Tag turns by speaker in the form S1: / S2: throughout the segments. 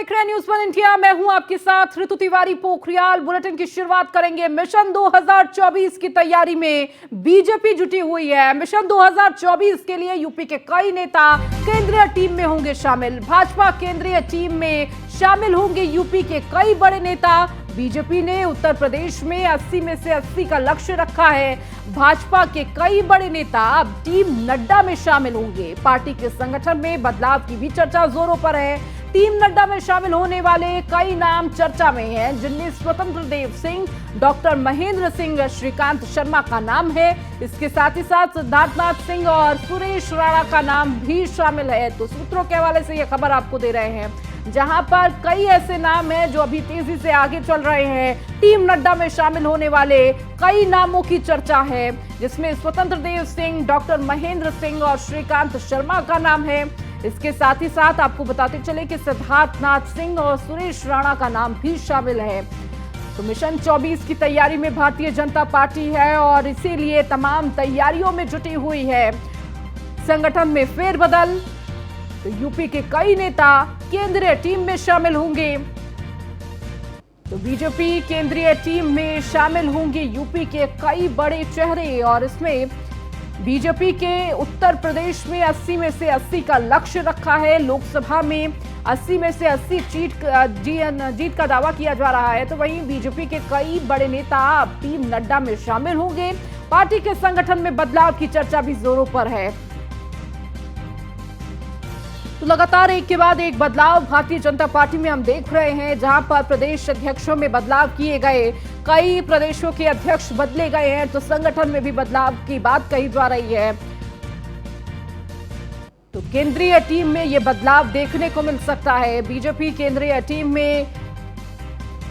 S1: देख रहे हैं न्यूज़ 1 इंडिया। मैं हूं आपके साथ ऋतु तिवारी पोखरियाल। बुलेटिन की शुरुआत करेंगे। मिशन 2024 की तैयारी में बीजेपी जुटी हुई है। मिशन 2024 के लिए यूपी के कई नेता केंद्रीय टीम में होंगे शामिल। भाजपा केंद्रीय टीम में शामिल होंगे यूपी के कई बड़े नेता। बीजेपी ने उत्तर प्रदेश में 80 में से 80 का लक्ष्य रखा है। भाजपा के कई बड़े नेता अब टीम नड्डा में शामिल होंगे। पार्टी के संगठन में बदलाव की भी चर्चा जोरों पर है। टीम नड्डा में शामिल होने वाले कई नाम चर्चा में हैं, जिनमें स्वतंत्र देव सिंह, डॉक्टर महेंद्र सिंह, श्रीकांत शर्मा का नाम है। इसके साथ ही साथ सिद्धार्थनाथ सिंह और सुरेश राणा का नाम भी शामिल है। तो सूत्रों के हवाले से यह खबर आपको दे रहे हैं, जहां पर कई ऐसे नाम हैं जो अभी तेजी से आगे चल रहे हैं। टीम नड्डा में शामिल होने वाले कई नामों की चर्चा है, जिसमें स्वतंत्र देव सिंह, डॉक्टर महेंद्र सिंह और श्रीकांत शर्मा का नाम है। इसके साथ ही साथ आपको बताते चले कि सिद्धार्थनाथ सिंह और सुरेश राणा का नाम भी शामिल है। तो मिशन 24 की तैयारी में भारतीय जनता पार्टी है और इसीलिए तमाम तैयारियों में जुटी हुई है। संगठन में फेरबदल, तो यूपी के कई नेता केंद्रीय टीम में शामिल होंगे। तो बीजेपी केंद्रीय टीम में शामिल होंगे यूपी के कई बड़े चेहरे और इसमें बीजेपी के उत्तर प्रदेश में 80 में से 80 का लक्ष्य रखा है। लोकसभा में 80 में से 80 जीत का दावा किया जा रहा है। तो वहीं बीजेपी के कई बड़े नेता अब टीम नड्डा में शामिल होंगे। पार्टी के संगठन में बदलाव की चर्चा भी जोरों पर है। तो लगातार एक के बाद एक बदलाव भारतीय जनता पार्टी में हम देख रहे हैं, जहां पर प्रदेश अध्यक्षों में बदलाव किए गए, कई प्रदेशों के अध्यक्ष बदले गए हैं। तो संगठन में भी बदलाव की बात कही जा रही है। तो केंद्रीय टीम में यह बदलाव देखने को मिल सकता है। बीजेपी केंद्रीय टीम में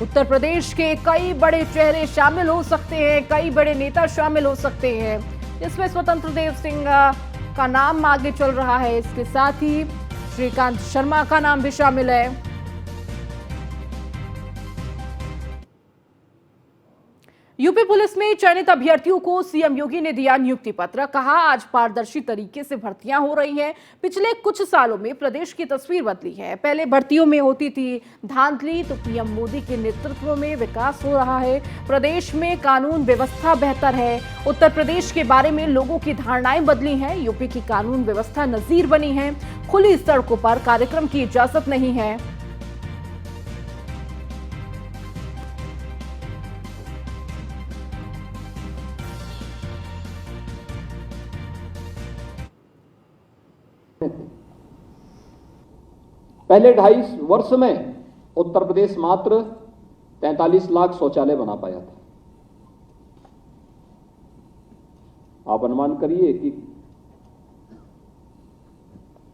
S1: उत्तर प्रदेश के कई बड़े चेहरे शामिल हो सकते हैं, कई बड़े नेता शामिल हो सकते हैं, जिसमें स्वतंत्र देव सिंह का नाम आगे चल रहा है। इसके साथ ही श्रीकांत शर्मा का नाम भी शामिल है। यूपी पुलिस में चयनित अभ्यर्थियों को सीएम योगी ने दिया नियुक्ति पत्र। कहा, आज पारदर्शी तरीके से भर्तियां हो रही हैं। पिछले कुछ सालों में प्रदेश की तस्वीर बदली है। पहले भर्तियों में होती थी धांधली, तो पीएम मोदी के नेतृत्व में विकास हो रहा है। प्रदेश में कानून व्यवस्था बेहतर है। उत्तर प्रदेश के बारे में लोगों की धारणाएं बदली हैं। यूपी की कानून व्यवस्था नजीर बनी है। खुली सड़कों पर कार्यक्रम की इजाजत नहीं है।
S2: पहले 2.5 वर्ष में उत्तर प्रदेश मात्र 43 लाख शौचालय बना पाया था। आप अनुमान करिए कि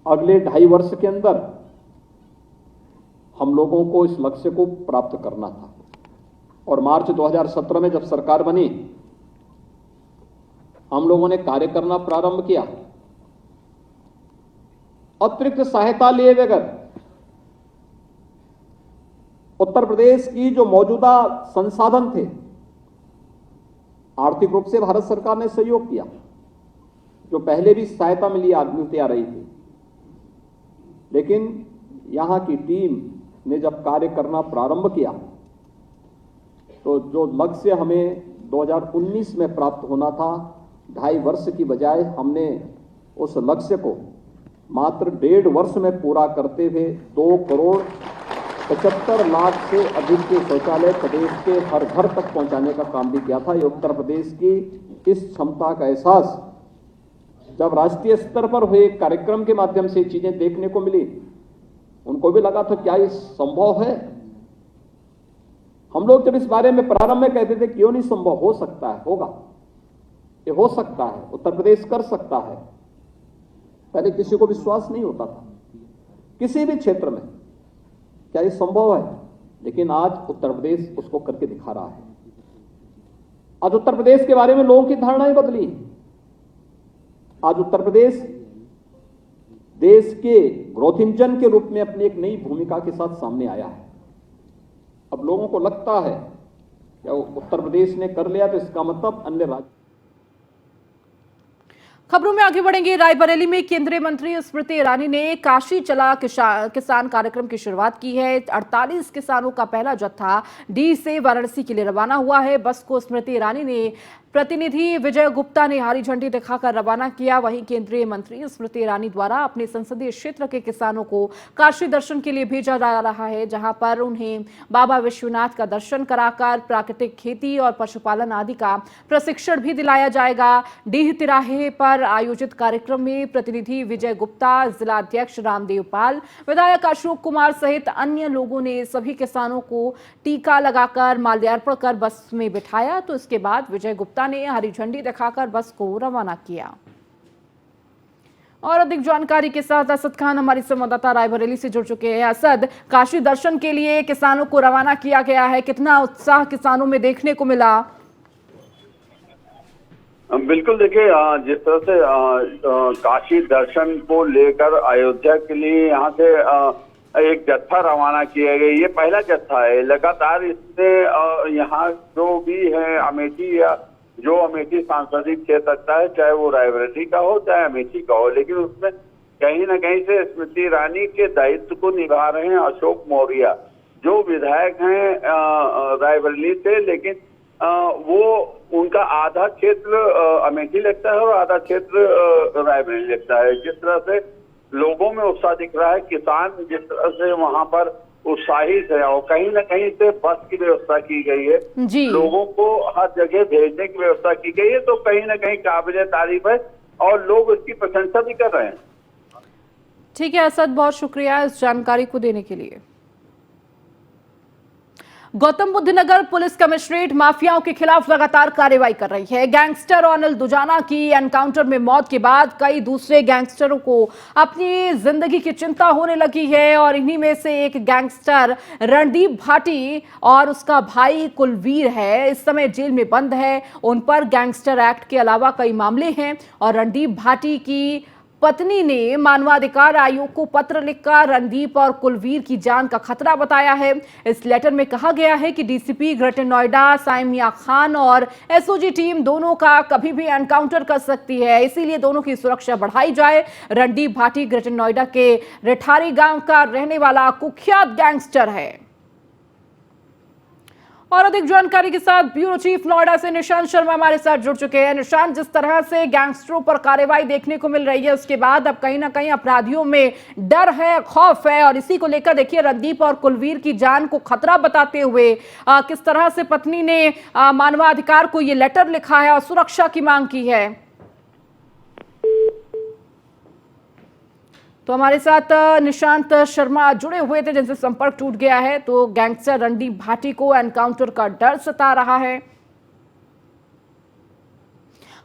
S2: अगले 2.5 वर्ष के अंदर हम लोगों को इस लक्ष्य को प्राप्त करना था। और मार्च 2017 में जब सरकार बनी, हम लोगों ने कार्य करना प्रारंभ किया। अतिरिक्त सहायता लिए बगैर उत्तर प्रदेश की जो मौजूदा संसाधन थे, आर्थिक रूप से भारत सरकार ने सहयोग किया। जो पहले भी सहायता मिलती आ रही थी, लेकिन यहां की टीम ने जब कार्य करना प्रारंभ किया, तो जो लक्ष्य हमें 2019 में प्राप्त होना था, 2.5 वर्ष की बजाय हमने उस लक्ष्य को मात्र 1.5 वर्ष में पूरा करते हुए 2,75,00,000 से अधिक के शौचालय प्रदेश के हर घर तक पहुंचाने का काम भी किया था। ये उत्तर प्रदेश की इस क्षमता का एहसास जब राष्ट्रीय स्तर पर हुए कार्यक्रम के माध्यम से चीजें देखने को मिली, उनको भी लगा था क्या ये संभव है। हम लोग जब इस बारे में प्रारंभ में कहते थे क्यों नहीं संभव, हो सकता है, होगा, ये हो सकता है, उत्तर प्रदेश कर सकता है। पहले किसी को विश्वास नहीं होता था किसी भी क्षेत्र में क्या ये संभव है, लेकिन आज उत्तर प्रदेश उसको करके दिखा रहा है। आज उत्तर प्रदेश के बारे में लोगों की धारणाएं बदली। आज उत्तर प्रदेश देश के ग्रोथ इंजन के रूप में अपनी एक नई भूमिका के साथ सामने आया है। अब लोगों को लगता है कि उत्तर प्रदेश ने कर लिया तो इसका मतलब अन्य राज्य
S1: खबरों में आगे बढ़ेंगे। रायबरेली में केंद्रीय मंत्री स्मृति ईरानी ने काशी चला किसान कार्यक्रम की शुरुआत की है। 48 किसानों का पहला जत्था डी से वाराणसी के लिए रवाना हुआ है। बस को स्मृति ईरानी ने प्रतिनिधि विजय गुप्ता ने हरी झंडी दिखाकर रवाना किया। वहीं केंद्रीय मंत्री स्मृति ईरानी द्वारा अपने संसदीय क्षेत्र के किसानों को काशी दर्शन के लिए भेजा जा रहा है, जहां पर उन्हें बाबा विश्वनाथ का दर्शन कराकर प्राकृतिक खेती और पशुपालन आदि का प्रशिक्षण भी दिलाया जाएगा। डीह तिराहे पर आयोजित कार्यक्रम में प्रतिनिधि विजय गुप्ता, जिला अध्यक्ष रामदेव पाल, विधायक अशोक कुमार सहित अन्य लोगों ने सभी किसानों को टीका लगाकर माल्यार्पण कर बस में बिठाया। तो इसके बाद विजय गुप्ता ने हरी झंडी दिखाकर बस को रवाना किया। और अधिक जानकारी के साथ असद खान हमारी संवाददाता रायबरेली से जुड़ चुके हैं। असद, काशी दर्शन के लिए किसानों को रवाना किया गया है, कितना उत्साह किसानों में देखने को मिला?
S3: बिल्कुल, देखिए जिस तरह से काशी दर्शन को लेकर अयोध्या के लिए यहाँ से एक जत्था रवाना किया गया, ये पहला जत्था है। लगातार इससे यहाँ जो भी है अमेठी या जो अमेठी सांसदीय क्षेत्र रखता है, चाहे वो रायबरेली का हो चाहे अमेठी का हो, लेकिन उसमें कहीं ना कहीं से स्मृति ईरानी के दायित्व को निभा रहे हैं अशोक मौर्य, जो विधायक हैं रायबरेली से, लेकिन वो उनका आधा क्षेत्र अमेठी लगता है और आधा क्षेत्र रायबरेली लगता है। जिस तरह से लोगों में उत्साह दिख रहा है, किसान जिस तरह से वहां पर उत्साहित है, और कहीं ना कहीं से बस की व्यवस्था की गई है, लोगों को हर जगह भेजने की व्यवस्था की गई है, तो कहीं ना कहीं काबिले तारीफ है और लोग इसकी प्रशंसा भी कर रहे हैं।
S1: ठीक है असद, बहुत शुक्रिया इस जानकारी को देने के लिए। गौतम बुद्ध नगर पुलिस कमिश्नरेट माफियाओं के खिलाफ लगातार कार्रवाई कर रही है। गैंगस्टर अनिल दुजाना की एनकाउंटर में मौत के बाद कई दूसरे गैंगस्टरों को अपनी जिंदगी की चिंता होने लगी है, और इन्हीं में से एक गैंगस्टर रणदीप भाटी और उसका भाई कुलवीर है, इस समय जेल में बंद है। उन पर गैंगस्टर एक्ट के अलावा कई मामले हैं, और रणदीप भाटी की पत्नी ने मानवाधिकार आयोग को पत्र लिखकर रणदीप और कुलवीर की जान का खतरा बताया है। इस लेटर में कहा गया है कि डीसीपी ग्रेटर नोएडा साइमिया खान और एसओजी टीम दोनों का कभी भी एनकाउंटर कर सकती है, इसीलिए दोनों की सुरक्षा बढ़ाई जाए। रणदीप भाटी ग्रेटर नोएडा के रिठारी गांव का रहने वाला कुख्यात गैंगस्टर है। और अधिक जानकारी के साथ ब्यूरो चीफ नोएडा से निशांत शर्मा हमारे साथ जुड़ चुके हैं। निशांत, जिस तरह से गैंगस्टरों पर कार्रवाई देखने को मिल रही है, उसके बाद अब कहीं ना कहीं अपराधियों में डर है, खौफ है, और इसी को लेकर देखिए रणदीप और कुलवीर की जान को खतरा बताते हुए किस तरह से पत्नी ने मानवाधिकार को ये लेटर लिखा है और सुरक्षा की मांग की है। तो हमारे साथ निशांत शर्मा जुड़े हुए थे, जिनसे संपर्क टूट गया है। तो गैंगस्टर रणदीप भाटी को एनकाउंटर का डर सता रहा है।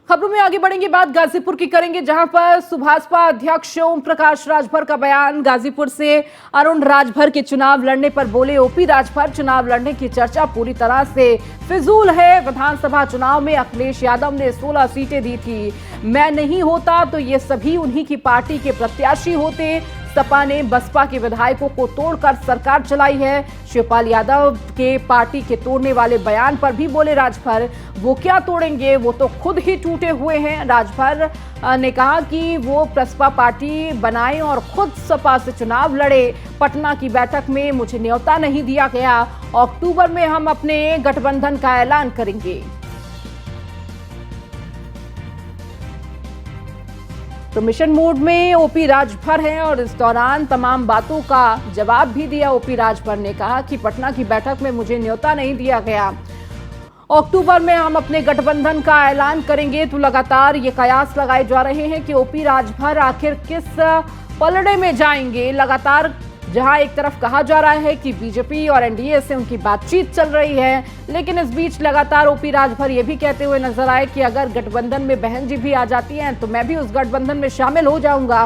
S1: खबरों में आगे बढ़ेंगे, बात गाजीपुर की करेंगे, जहां पर सुभाषपा अध्यक्ष ओम प्रकाश राजभर का बयान। गाजीपुर से अरुण राजभर के चुनाव लड़ने पर बोले ओपी राजभर, चुनाव लड़ने की चर्चा पूरी तरह से फिजूल है। विधानसभा चुनाव में अखिलेश यादव ने 16 सीटें दी थी, मैं नहीं होता तो ये सभी उन्हीं की पार्टी के प्रत्याशी होते। सपा ने बसपा के विधायकों को तोड़कर सरकार चलाई है। शिवपाल यादव के पार्टी के तोड़ने वाले बयान पर भी बोले राजभर, वो क्या तोड़ेंगे, वो तो खुद ही टूटे हुए हैं। राजभर ने कहा कि वो बसपा पार्टी बनाए और खुद सपा से चुनाव लड़े। पटना की बैठक में मुझे न्योता नहीं दिया गया, अक्टूबर में हम अपने गठबंधन का ऐलान करेंगे। तो मिशन मोड में ओपी राजभर हैं, और इस दौरान तमाम बातों का जवाब भी दिया। ओपी राजभर ने कहा कि पटना की बैठक में मुझे न्योता नहीं दिया गया, अक्टूबर में हम अपने गठबंधन का ऐलान करेंगे। तो लगातार ये कयास लगाए जा रहे हैं कि ओपी राजभर आखिर किस पलड़े में जाएंगे। लगातार जहां एक तरफ कहा जा रहा है कि बीजेपी और एनडीए से उनकी बातचीत चल रही है, लेकिन इस बीच लगातार ओपी राजभर ये भी कहते हुए नजर आए कि अगर गठबंधन में बहन जी भी आ जाती हैं तो मैं भी उस गठबंधन में शामिल हो जाऊंगा।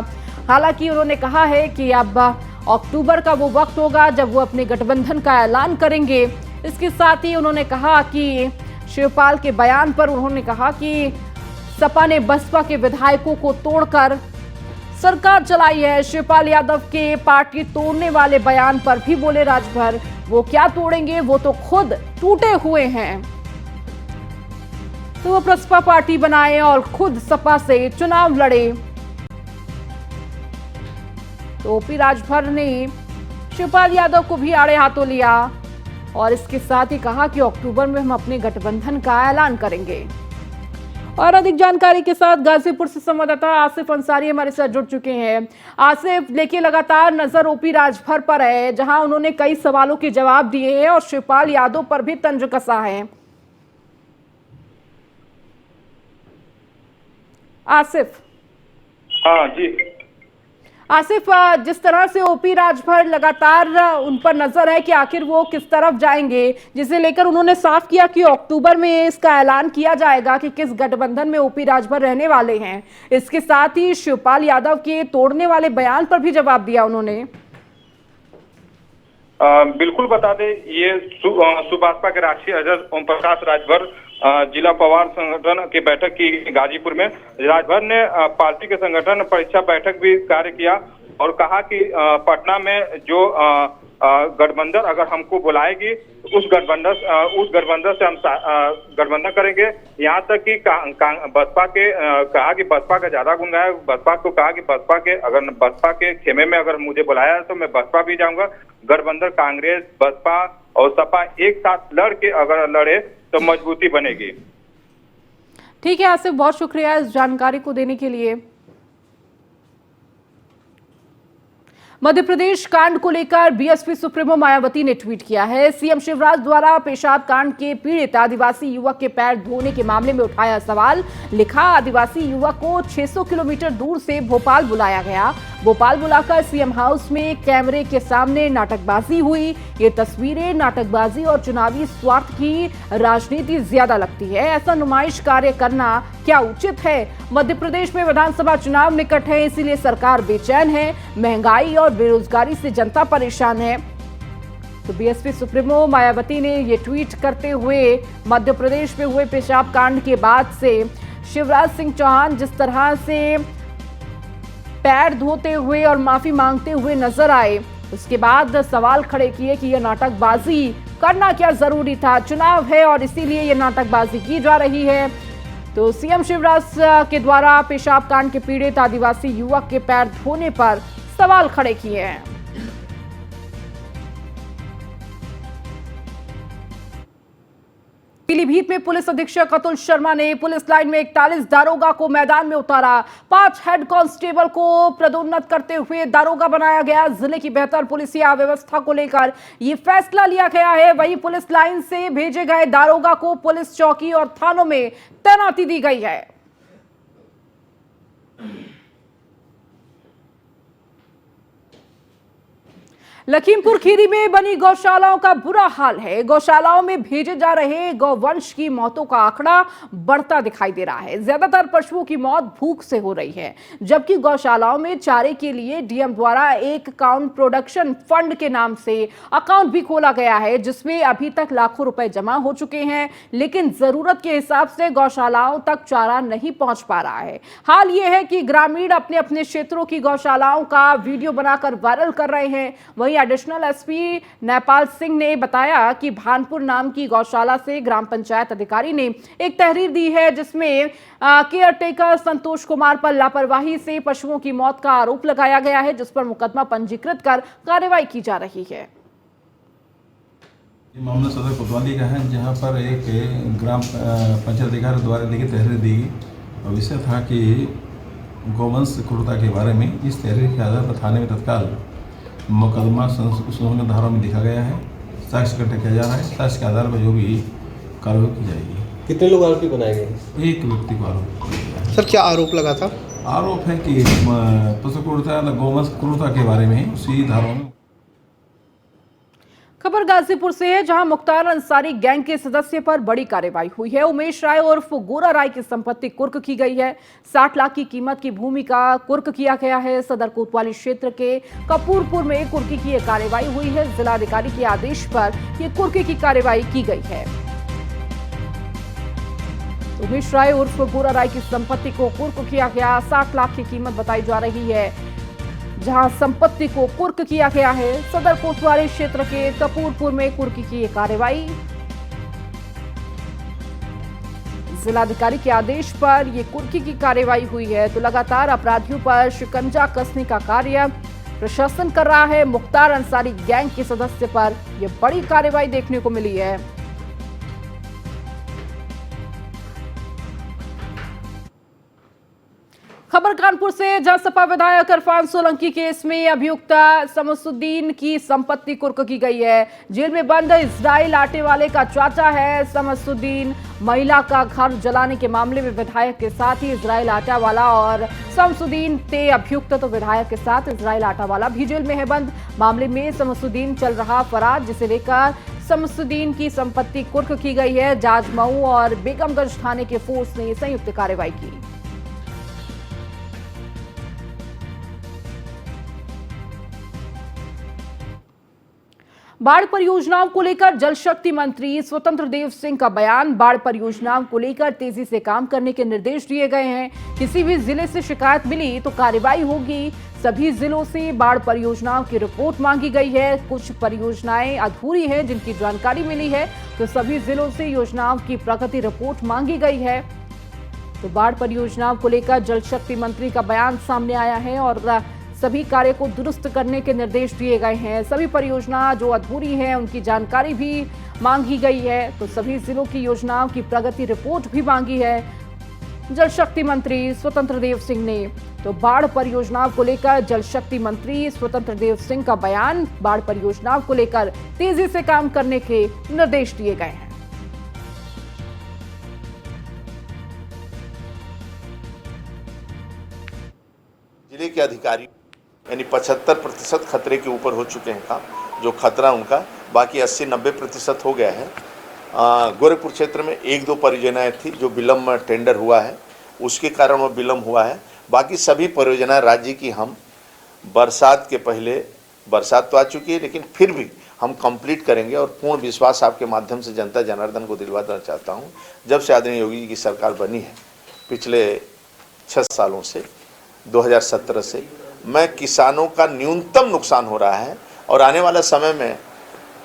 S1: हालांकि उन्होंने कहा है कि अब अक्टूबर का वो वक्त होगा जब वो अपने गठबंधन का ऐलान करेंगे। इसके साथ ही उन्होंने कहा कि शिवपाल के बयान पर उन्होंने कहा कि सपा ने बसपा के विधायकों को तोड़कर सरकार चलाई है। शिवपाल यादव के पार्टी तोड़ने वाले बयान पर भी बोले राजभर, वो क्या तोड़ेंगे, वो तो खुद टूटे हुए हैं। तो वो प्रसपा पार्टी बनाए और खुद सपा से चुनाव लड़े। तो ओपी राजभर ने शिवपाल यादव को भी आड़े हाथों लिया और इसके साथ ही कहा कि अक्टूबर में हम अपने गठबंधन का ऐलान करेंगे। और अधिक जानकारी के साथ गाजीपुर से संवाददाता आसिफ अंसारी हमारे साथ जुड़ चुके हैं। आसिफ, देखिए लगातार नजर ओपी राजभर पर है, जहां उन्होंने कई सवालों के जवाब दिए हैं और शिवपाल यादव पर भी तंज कसा है। आसिफ।
S4: हाँ जी
S1: आसिफ, जिस तरह से ओपी राजभर लगातार उन पर नजर है कि आखिर वो किस तरफ जाएंगे, जिसे लेकर उन्होंने साफ किया कि अक्टूबर में इसका ऐलान किया जाएगा कि किस गठबंधन में ओपी राजभर रहने वाले हैं। इसके साथ ही शिवपाल यादव के तोड़ने वाले बयान पर भी जवाब दिया उन्होंने।
S4: बिल्कुल बता दें, ये सुभाषपा के राष्ट्रीय अध्यक्ष ओम प्रकाश राजभर जिला पवार संगठन की बैठक की गाजीपुर में। राजभर ने पार्टी के संगठन परीक्षा बैठक भी कार्य किया और कहा कि पटना में जो गठबंधन अगर हमको बुलाएगी उस गठबंधन से हम गठबंधन करेंगे। यहाँ तक कि बसपा के कहा कि बसपा का ज्यादा गुण है। बसपा को कहा कि बसपा के खेमे में अगर मुझे बुलाया तो मैं बसपा भी जाऊंगा। गठबंधन कांग्रेस, बसपा और सपा एक साथ अगर लड़े तो मजबूती बनेगी।
S1: ठीक है आसिफ, बहुत शुक्रिया इस जानकारी को देने के लिए। मध्य प्रदेश कांड को लेकर बीएसपी सुप्रीमो मायावती ने ट्वीट किया है। सीएम शिवराज द्वारा पेशाब कांड के पीड़ित आदिवासी युवक के पैर धोने के मामले में उठाया सवाल। लिखा, आदिवासी युवक को 600 किलोमीटर दूर से भोपाल बुलाया गया। भोपाल बुलाकर सीएम हाउस में कैमरे के सामने नाटकबाजी हुई। ये तस्वीरें नाटकबाजी और चुनावी स्वार्थ की राजनीति ज्यादा लगती है। ऐसा नुमाइश कार्य करना क्या उचित है? मध्य प्रदेश में विधानसभा चुनाव निकट है, इसीलिए सरकार बेचैन है। महंगाई और बेरोजगारी से जनता परेशान है। तो बीएसपी सुप्रीमो मायावती ने ये ट्वीट करते हुए मध्य प्रदेश में हुए पेशाब कांड के बाद से शिवराज सिंह चौहान जिस तरह से पैर धोते हुए और माफी मांगते हुए नजर आए, उसके बाद सवाल खड़े किए कि यह नाटकबाजी करना क्या जरूरी था। चुनाव है और इसीलिए यह नाटकबाजी की जा रही है। तो सीएम शिवराज के द्वारा पेशाब कांड के पीड़ित आदिवासी युवक के पैर धोने पर सवाल खड़े किए हैं। पीलीभीत में पुलिस अधीक्षक अतुल शर्मा ने पुलिस लाइन में 41 दारोगा को मैदान में उतारा। 5 हेड कांस्टेबल को पदोन्नत करते हुए दारोगा बनाया गया। जिले की बेहतर पुलिसिया व्यवस्था को लेकर यह फैसला लिया गया है। वहीं पुलिस लाइन से भेजे गए दारोगा को पुलिस चौकी और थानों में तैनाती दी गई है। लखीमपुर खीरी में बनी गौशालाओं का बुरा हाल है। गौशालाओं में भेजे जा रहे गौवंश की मौतों का आंकड़ा बढ़ता दिखाई दे रहा है। ज्यादातर पशुओं की मौत भूख से हो रही है, जबकि गौशालाओं में चारे के लिए डीएम द्वारा एक अकाउंट प्रोडक्शन फंड के नाम से अकाउंट भी खोला गया है, जिसमें अभी तक लाखों रुपए जमा हो चुके हैं, लेकिन जरूरत के हिसाब से गौशालाओं तक चारा नहीं पहुंच पा रहा है। हाल यह है कि ग्रामीण अपने अपने क्षेत्रों की गौशालाओं का वीडियो बनाकर वायरल कर रहे हैं। वहीं एडिशनल एसपी नेपाल सिंह ने बताया कि भानपुर नाम की गौशाला से ग्राम पंचायत अधिकारी ने एक तहरीर दी है, जिसमें केयर टेकर संतोष कुमार पर लापरवाही से पशुओं की मौत का आरोप लगाया गया है, जिस पर मुकदमा पंजीकृत कर कार्रवाई की जा रही है।
S5: मामला सदर कोतवाली का है, जहां पर एक ग्राम पंचायत अधिकारी द्वारा लिखित तहरीर दी और विषय था कि गौवंश क्रूरता के बारे में। इस तहरीर के आधार पर थाने में तत्काल मुकदमा संशोधन धारा में लिखा गया है। साक्ष्य इकट्ठा किया जा रहा है। साक्ष्य के आधार पर जो भी कार्रवाई की जाएगी।
S6: कितने लोग आरोपी बनाए गए?
S5: एक व्यक्ति को आरोप किया गया है।
S6: सर, क्या आरोप लगा था?
S5: आरोप है कि पशु क्रूरता गौवंश क्रूरता के बारे में उसी धारा में।
S1: खबर गाजीपुर से है, जहां मुख्तार अंसारी गैंग के सदस्य पर बड़ी कार्रवाई हुई है। उमेश राय उर्फ गोरा राय की संपत्ति कुर्क की गई है। 60 लाख की कीमत की भूमि का कुर्क किया गया है। सदर कोतवाली क्षेत्र के कपूरपुर में कुर्की की यह कार्रवाई हुई है। जिलाधिकारी के आदेश पर यह कुर्की की कार्रवाई की गई है। उमेश राय उर्फ गोरा राय की संपत्ति को कुर्क किया गया। 60 लाख की कीमत बताई जा रही है, जहां संपत्ति को कुर्क किया गया है। सदर कोतवाली क्षेत्र के कपूरपुर में कुर्की की ये कार्रवाई। जिलाधिकारी के आदेश पर ये कुर्की की कार्रवाई हुई है। तो लगातार अपराधियों पर शिकंजा कसने का कार्य प्रशासन कर रहा है। मुख्तार अंसारी गैंग के सदस्य पर यह बड़ी कार्रवाई देखने को मिली है। खबर कानपुर से, जहां सपा विधायक इरफान सोलंकी केस में अभियुक्त शमसुद्दीन की संपत्ति कुर्क की गई है। जेल में बंद इजराइल आटे वाले का चाचा है शमसुद्दीन। महिला का घर जलाने के मामले में विधायक के साथ ही इजराइल आटा वाला और शमसुद्दीन थे अभियुक्त। तो विधायक के साथ इजराइल आटा वाला भी जेल में है बंद। मामले में शमसुद्दीन चल रहा फरार, जिसे लेकर शमसुद्दीन की संपत्ति कुर्क की गई है। जाजमऊ और बेगमगंज थाने के फोर्स ने संयुक्त कार्रवाई की। बाढ़ परियोजनाओं को लेकर जल शक्ति मंत्री स्वतंत्र देव सिंह का बयान। बाढ़ परियोजनाओं को लेकर तेजी से काम करने के निर्देश दिए गए हैं। किसी भी जिले से शिकायत मिली तो कार्रवाई होगी। सभी जिलों से बाढ़ परियोजनाओं की रिपोर्ट मांगी गई है। कुछ परियोजनाएं अधूरी हैं जिनकी जानकारी मिली है, तो सभी जिलों से योजनाओं की प्रगति रिपोर्ट मांगी गई है। तो बाढ़ परियोजनाओं को लेकर जल शक्ति मंत्री का बयान सामने आया है और सभी कार्य को दुरुस्त करने के निर्देश दिए गए हैं। सभी परियोजना जो अधूरी है उनकी जानकारी भी मांगी गई है। तो सभी जिलों की योजनाओं की प्रगति रिपोर्ट भी मांगी है जल शक्ति मंत्री स्वतंत्र देव सिंह ने। तो बाढ़ परियोजनाओं को लेकर जल शक्ति मंत्री स्वतंत्र देव सिंह का बयान। बाढ़ परियोजनाओं को लेकर तेजी से काम करने के निर्देश दिए गए हैं।
S7: जिले के अधिकारी यानी 75% खतरे के ऊपर हो चुके हैं काम, जो खतरा उनका, बाकी 80-90% हो गया है। गोरखपुर क्षेत्र में 1-2 परियोजनाएं थी जो विलम्ब टेंडर हुआ है, उसके कारण वो विलम्ब हुआ है। बाकी सभी परियोजनाएं राज्य की हम बरसात के पहले, बरसात तो आ चुकी है लेकिन फिर भी हम कंप्लीट करेंगे और पूर्ण विश्वास आपके माध्यम से जनता जनार्दन को दिलवाना चाहता हूँ। जब से आदरणीय योगी जी की सरकार बनी है पिछले 6 सालों से, 2017 से, मैं किसानों का न्यूनतम नुकसान हो रहा है और आने वाला समय में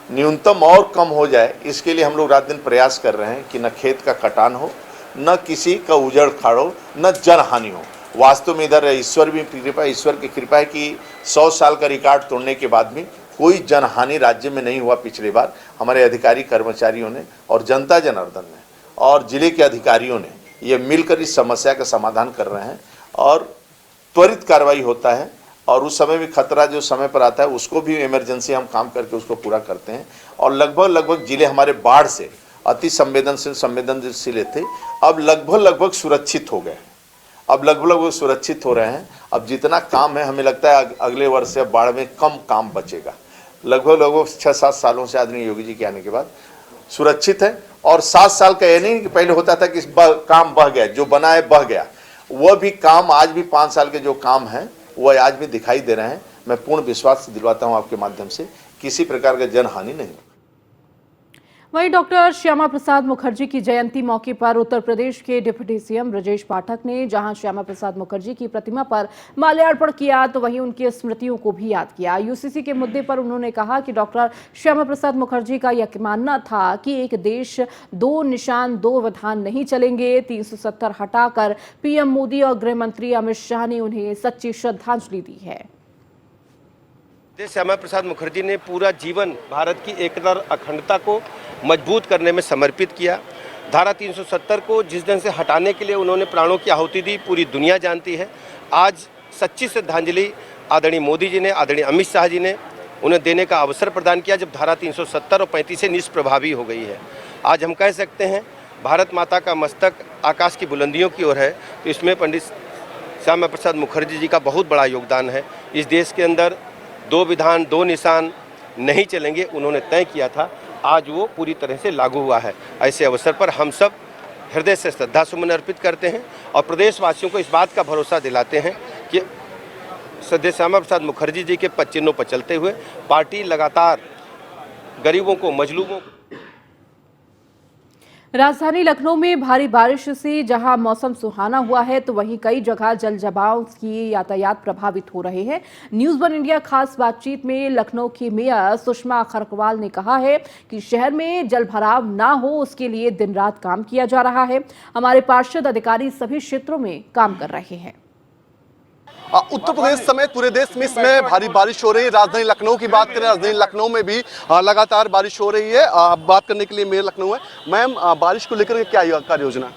S7: न्यूनतम और कम हो जाए, इसके लिए हम लोग रात दिन प्रयास कर रहे हैं कि न खेत का कटान हो, न किसी का उजड़ खाड़ हो, न जनहानि हो। वास्तव में इधर ईश्वर की कृपा है कि 100 साल का रिकॉर्ड तोड़ने के बाद भी कोई जनहानि राज्य में नहीं हुआ। पिछली बार हमारे अधिकारी कर्मचारियों ने और जनता जनार्दन ने और जिले के अधिकारियों ने ये मिलकर इस समस्या का समाधान कर रहे हैं और त्वरित कार्रवाई होता है। और उस समय भी खतरा जो समय पर आता है उसको भी इमरजेंसी हम काम करके उसको पूरा करते हैं। और लगभग जिले हमारे बाढ़ से अति संवेदनशील थे, अब लगभग सुरक्षित हो गए। अब लगभग सुरक्षित हो रहे हैं। अब जितना काम है हमें लगता है अगले वर्ष से बाढ़ में कम काम बचेगा। लगभग 6-7 सालों से आदरणीय योगी जी के आने के बाद सुरक्षित है। और 7 साल का ये नहीं कि पहले होता था कि काम बह गया, जो बना है बह गया, वह भी काम आज भी 5 साल के जो काम हैं वह आज भी दिखाई दे रहे हैं। मैं पूर्ण विश्वास दिलवाता हूं आपके माध्यम से किसी प्रकार का जनहानि नहीं।
S1: वहीं डॉक्टर श्यामा प्रसाद मुखर्जी की जयंती मौके पर उत्तर प्रदेश के डिप्टी सीएम ब्रजेश पाठक ने जहां श्यामा प्रसाद मुखर्जी की प्रतिमा पर माल्यार्पण किया तो वहीं उनकी स्मृतियों को भी याद किया। यूसीसी के मुद्दे पर उन्होंने कहा कि डॉक्टर श्यामा प्रसाद मुखर्जी का यह मानना था कि एक देश 2 निशान 2 विधान नहीं चलेंगे। 370 हटाकर पीएम मोदी और गृह मंत्री अमित शाह ने उन्हें सच्ची श्रद्धांजलि दी है।
S6: श्यामा प्रसाद मुखर्जी ने पूरा जीवन भारत की एकता और अखंडता को मजबूत करने में समर्पित किया। धारा 370 को जिस दिन से हटाने के लिए उन्होंने प्राणों की आहुति दी, पूरी दुनिया जानती है। आज सच्ची श्रद्धांजलि आदरणीय मोदी जी ने, आदरणीय अमित शाह जी ने उन्हें देने का अवसर प्रदान किया जब धारा 370 और 35 से निष्प्रभावी हो गई है। आज हम कह सकते हैं भारत माता का मस्तक आकाश की बुलंदियों की ओर है, तो इसमें पंडित श्यामा प्रसाद मुखर्जी जी का बहुत बड़ा योगदान है। इस देश के अंदर 2 विधान 2 निशान नहीं चलेंगे उन्होंने तय किया था, आज वो पूरी तरह से लागू हुआ है। ऐसे अवसर पर हम सब हृदय से श्रद्धासुमन अर्पित करते हैं और प्रदेशवासियों को इस बात का भरोसा दिलाते हैं कि श्रद्धेय श्यामा प्रसाद मुखर्जी जी के पद चिन्हों पर चलते हुए पार्टी लगातार गरीबों को, मजलूमों को।
S1: राजधानी लखनऊ में भारी बारिश से जहां मौसम सुहाना हुआ है तो वहीं कई जगह जल जमाव की यातायात प्रभावित हो रहे हैं। न्यूज़ वन इंडिया खास बातचीत में लखनऊ की मेयर सुषमा खरकवाल ने कहा है कि शहर में जल भराव ना हो उसके लिए दिन रात काम किया जा रहा है। हमारे पार्षद अधिकारी सभी क्षेत्रों में काम कर रहे हैं।
S8: उत्तर प्रदेश समेत पूरे देश में इसमें भारी बारिश हो रही है। राजधानी लखनऊ की बात करें, राजधानी लखनऊ में भी लगातार बारिश हो रही है। बात करने के लिए मेयर लखनऊ है। मैम, बारिश को लेकर क्या कार्य योजना?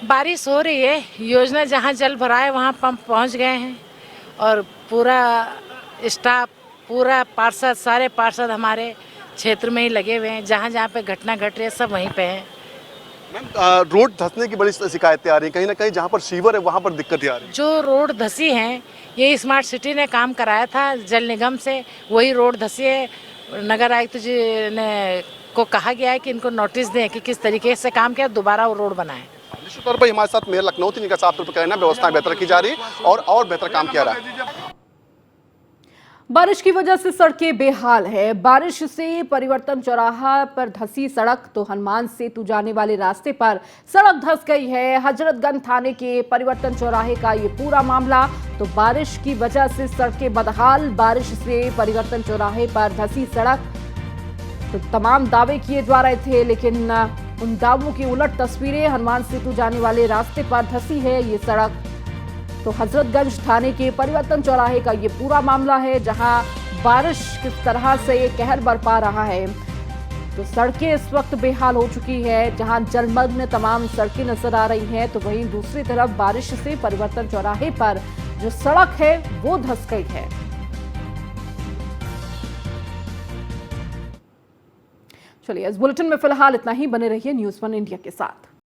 S9: बारिश हो रही है, योजना जहां जल भरा है वहां पंप पहुंच गए हैं और पूरा स्टाफ, पूरा पार्षद, सारे पार्षद हमारे क्षेत्र में ही लगे हुए हैं। जहां जहां पे घटना घट रही है सब वहीं पे हैं।
S8: मैम, रोड धंसने की बड़ी शिकायतें आ रही हैं। कहीं ना कहीं जहाँ पर सीवर है वहाँ पर दिक्कतें आ रही हैं।
S9: जो रोड धसी हैं ये स्मार्ट सिटी ने काम कराया था जल निगम से, वही रोड धसी है। नगर आयुक्त जी ने को कहा गया है कि इनको नोटिस दें कि किस तरीके से काम किया, दोबारा वो रोड बनाएं।
S8: निश्चित तौर पर हमारे साथ मेयर लखनऊ थी, जिनका साफ तौर पर कहना है व्यवस्थाएं बेहतर की जा रही है और बेहतर काम किया रहा है।
S1: बारिश की वजह से सड़कें बेहाल है। बारिश से परिवर्तन चौराहा पर धंसी सड़क तो हनुमान सेतु जाने वाले रास्ते पर सड़क धंस गई है। हजरतगंज थाने के परिवर्तन चौराहे का ये पूरा मामला। तो बारिश की वजह से सड़कें बदहाल, बारिश से परिवर्तन चौराहे पर धंसी सड़क। तो तमाम दावे किए जा रहे थे लेकिन उन दावों की उलट तस्वीरें। हनुमान सेतु जाने वाले रास्ते पर धंसी है ये सड़क। तो हजरतगंज थाने के परिवर्तन चौराहे का ये पूरा मामला है जहां बारिश किस तरह से कहर बरपा रहा है। तो सड़कें इस वक्त बेहाल हो चुकी है। जहां जलमग्न तमाम सड़कें नजर आ रही हैं तो वहीं दूसरी तरफ बारिश से परिवर्तन चौराहे पर जो सड़क है वो धंस गई है। चलिए, इस बुलेटिन में फिलहाल इतना ही। बने रहिए न्यूज़ वन इंडिया के साथ।